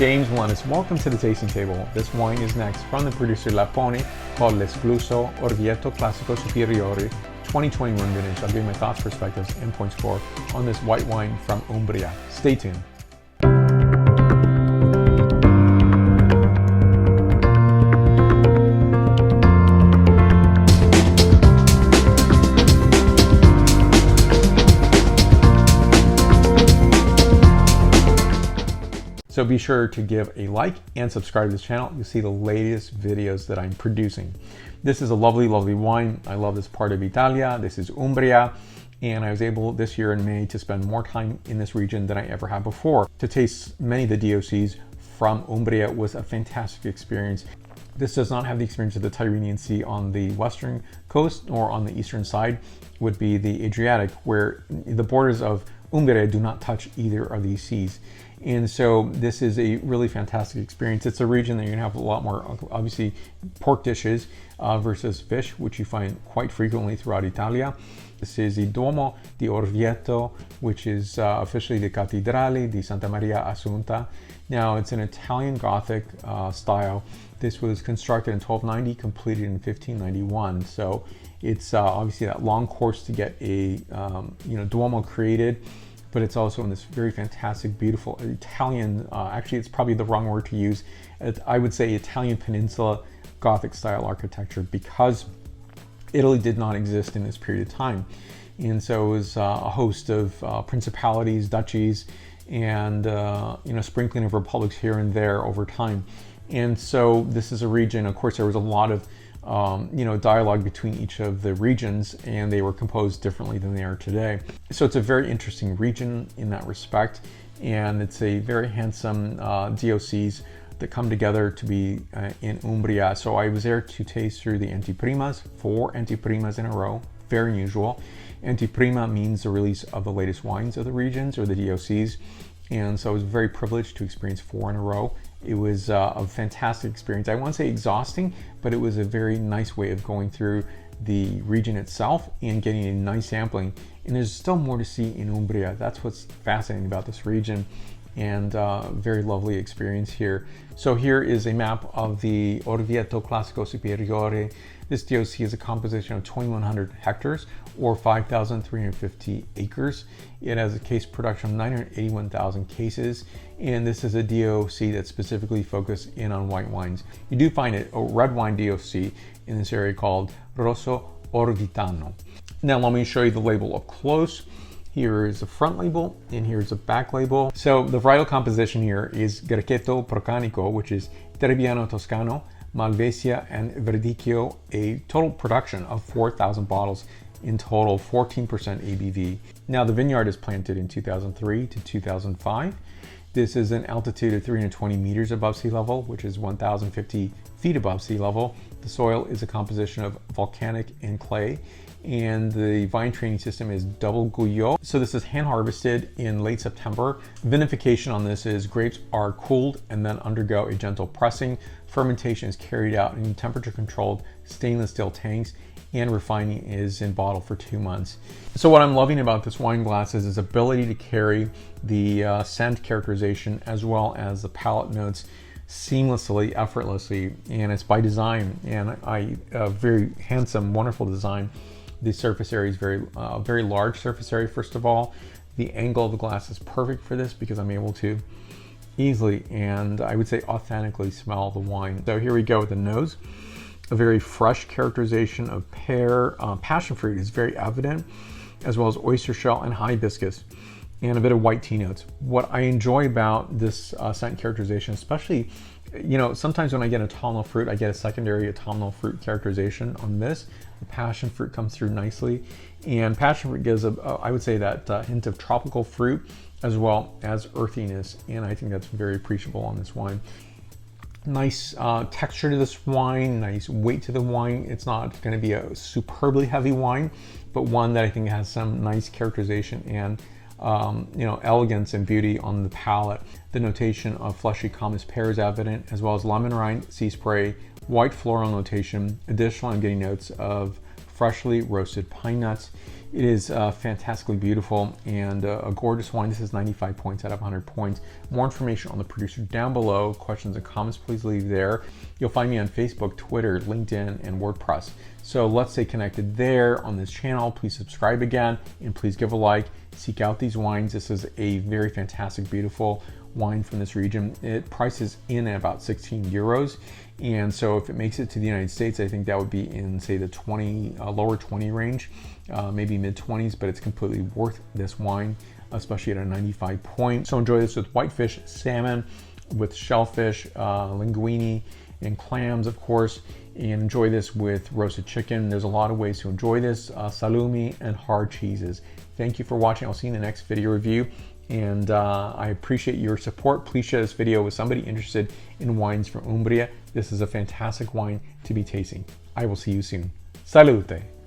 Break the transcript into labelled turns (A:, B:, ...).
A: James Lennis, welcome to the tasting table. This wine is next from the producer Lapone called L'Escluso Orvieto Classico Superiore 2021 vintage. I'll give you my thoughts, perspectives, and point score on this white wine from Umbria. Stay tuned. So be sure to give a like and subscribe to this channel. You'll see the latest videos that I'm producing. This is a lovely, lovely wine. I love this part of Italia. This is Umbria. And I was able this year in May to spend more time in this region than I ever had before. To taste many of the DOCs from Umbria was a fantastic experience. This does not have the experience of the Tyrrhenian Sea on the western coast, or on the eastern side would be the Adriatic, where the borders of Umbria do not touch either of these seas. And so this is a really fantastic experience. It's a region that you're gonna have a lot more, obviously, pork dishes versus fish, which you find quite frequently throughout Italia. This is the Duomo di Orvieto, which is officially the Cattedrale di Santa Maria Assunta. Now, it's an Italian Gothic style. This was constructed in 1290, completed in 1591. So it's obviously that long course to get a Duomo created, but it's also in this very fantastic, beautiful Italian, actually it's probably the wrong word to use, I would say Italian peninsula Gothic style architecture, because Italy did not exist in this period of time. And so it was a host of principalities, duchies, and sprinkling of republics here and there over time. And so this is a region, of course, there was a lot of dialogue between each of the regions, and they were composed differently than they are today. So it's a very interesting region in that respect, and it's a very handsome DOCs that come together to be in Umbria. So I was there to taste through the anteprimas, 4 anteprimas in a row, very unusual. Anteprima means the release of the latest wines of the regions or the DOCs, and so I was very privileged to experience 4 in a row. It was a fantastic experience. I won't say exhausting, but it was a very nice way of going through the region itself and getting a nice sampling. And there's still more to see in Umbria. That's what's fascinating about this region, and very lovely experience here. So here is a map of the Orvieto Classico Superiore. This DOC is a composition of 2,100 hectares or 5,350 acres. It has a case production of 981,000 cases, and this is a DOC that's specifically focused in on white wines. You do find a red wine DOC in this area called Rosso Orvitano. Now let me show you the label up close. Here is the front label, and here's the back label. So the varietal composition here is Grechetto Procanico, which is Trebbiano Toscano, Malvasia, and Verdicchio, a total production of 4,000 bottles in total, 14% ABV. Now the vineyard is planted in 2003 to 2005. This is an altitude of 320 meters above sea level, which is 1,050 feet above sea level. The soil is a composition of volcanic and clay, and the vine training system is double guyot. So this is hand harvested in late September. Vinification on this is grapes are cooled and then undergo a gentle pressing. Fermentation is carried out in temperature controlled stainless steel tanks, and refining is in bottle for 2 months. So what I'm loving about this wine glass is its ability to carry the scent characterization as well as the palate notes seamlessly, effortlessly, and it's by design, and very handsome, wonderful design. The surface area is very large surface area. First of all, the angle of the glass is perfect for this because I'm able to easily, and I would say authentically, smell the wine. So here we go with the nose. A very fresh characterization of pear, passion fruit is very evident, as well as oyster shell and hibiscus, and a bit of white tea notes. What I enjoy about this scent characterization, especially, sometimes when I get autumnal fruit, I get a secondary autumnal fruit characterization on this. The passion fruit comes through nicely, and passion fruit gives I would say that hint of tropical fruit as well as earthiness, and I think that's very appreciable on this wine. Nice texture to this wine, nice weight to the wine. It's not going to be a superbly heavy wine, but one that I think has some nice characterization and elegance and beauty on the palate. The notation of fleshy Camas pear is evident, as well as lemon rind, sea spray, white floral notation. Additionally, I'm getting notes of freshly roasted pine nuts, It is fantastically beautiful and a gorgeous wine. This is 95 points out of 100 points. More information on the producer down below. Questions and comments, please leave there. You'll find me on Facebook, Twitter, LinkedIn, and WordPress. So let's stay connected there on this channel. Please subscribe again and please give a like. Seek out these wines. This is a very fantastic, beautiful wine from this region. It prices in at about 16 euros. And so if it makes it to the United States, I think that would be in, say, the 20, lower 20 range, maybe mid 20s, but it's completely worth this wine, especially at a 95 point. So enjoy this with whitefish, salmon, with shellfish, linguine, and clams, of course, and enjoy this with roasted chicken. There's a lot of ways to enjoy this, salumi and hard cheeses. Thank you for watching. I'll see you in the next video review. And I appreciate your support. Please share this video with somebody interested in wines from Umbria. This is a fantastic wine to be tasting. I will see you soon. Salute!